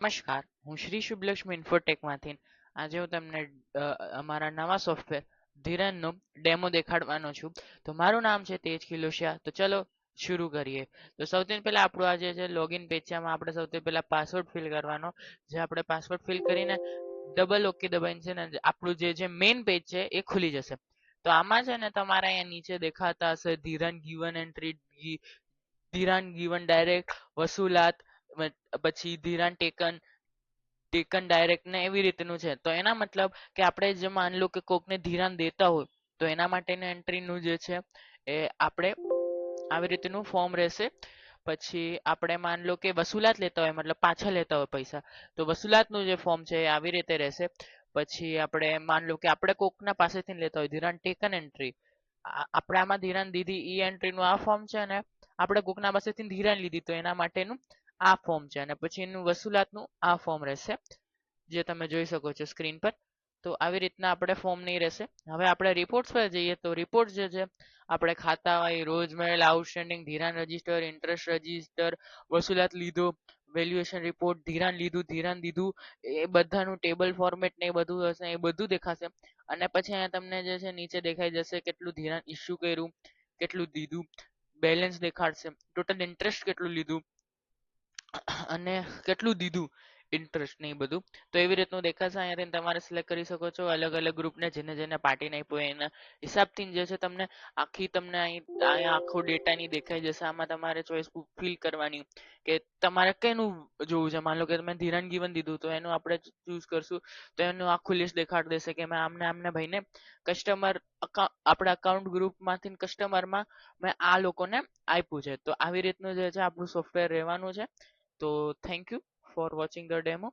નમસ્કાર, હું શ્રી શુભલક્ષ્મી ઇન્ફોટેકમાંથી આજે હું તમને અમારા નવા સોફ્ટવેર ધીરનનો ડેમો દેખાડવાનો છું. તો મારું નામ છે તેજ કિલોશિયા. તો ચલો શરૂ કરીએ. તો સૌથી પહેલા આપણું આ જે છે લોગિન પેજ છે, આમાં આપણે સૌથી પહેલા પાસવર્ડ ફિલ કરવાનો. જે આપણે પાસવર્ડ ફિલ કરીને ડબલ ઓકે દબાઈને છે ને આપણું જે મેઇન પેજ છે એ ખુલી જશે. તો આમાં છે ને તમારે અહીંયા નીચે દેખાતા હશે ધીરન ગીવન એન્ટ્રી, ધિરાણ ગીવન ડાયરેક્ટ, વસુલાત, પછી ધિરાણ ટેકન, ટેકન ડાયરેક્ટ ને એવી રીતનું છે. તો એના મતલબ કે આપણે જે માન લો કે કોકને ધિરાણ દેતા હોય તો એના માટેનું એન્ટ્રીનું જે છે એ આપણે આવી રીતનું ફોર્મ રહેશે. પછી આપણે માન લો કે વસુલાત લેતા હોય, મતલબ પાછા લેતા હોય પૈસા, તો વસુલાતનું જે ફોર્મ છે એ આવી રીતે રહેશે. પછી આપણે માન લો કે આપણે કોકના પાસેથી લેતા હોય ધિરાણ ટેકન એન્ટ્રી, આપણે આમાં ધિરાણ દીધી ઈ એન્ટ્રીનું આ ફોર્મ છે, અને આપણે કોકના પાસેથી ધિરાણ લીધી તો એના માટેનું આ ફોર્મ છે, અને પછી એનું વસુલાતનું આ ફોર્મ રહેશે, જે તમે જોઈ શકો છો સ્ક્રીન પર. તો આવી રીતના આપણે ફોર્મ નહીં રહેશે. હવે આપણે રિપોર્ટ્સ પર જઈએ તો રિપોર્ટ જે છે આપણે ખાતા હોય, રોજ મેળ, આઉટસ્ટેન્ડિંગ, ધિરાણ રજીસ્ટર, ઇન્ટરેસ્ટ રજીસ્ટર, વસુલાત લીધો, વેલ્યુએશન રિપોર્ટ, ધિરાણ લીધું, ધિરાણ દીધું, એ બધાનું ટેબલ ફોર્મેટ ને એ બધું હશે, એ બધું દેખાશે. અને પછી અહીંયા તમને જે છે નીચે દેખાઈ જશે કેટલું ધિરાણ ઇસ્યુ કર્યું, કેટલું દીધું, બેલેન્સ દેખાડશે, ટોટલ ઇન્ટરેસ્ટ કેટલું લીધું અને કેટલું દીધું ઇન્ટરેસ્ટ ને એ બધું. તો એવી રીતનું દેખાશે. અહીંયાથી તમારે સિલેક્ટ કરી શકો છો અલગ અલગ ગ્રુપને, જેને જેને પાર્ટી આપ્યો એના હિસાબથી જે છે તમને આખી તમને અહીંયા આખો ડેટાની દેખાઈ જશે. આમાં તમારે ચોઈસ ફિલ કરવાની કે તમારે કઈનું જોવું છે. માન લો કે તમે ધિરાણ ગીવન દીધું તો એનું આપણે ચૂઝ કરશું, તો એનું આખું લિસ્ટ દેખાડી દેશે કે મેં આમને ભાઈને કસ્ટમર આપણા અકાઉન્ટ ગ્રુપમાંથી કસ્ટમરમાં મેં આ લોકોને આપ્યું છે. તો આવી રીતનું જે છે આપણું સોફ્ટવેર રહેવાનું છે. તો thank you for watching the demo.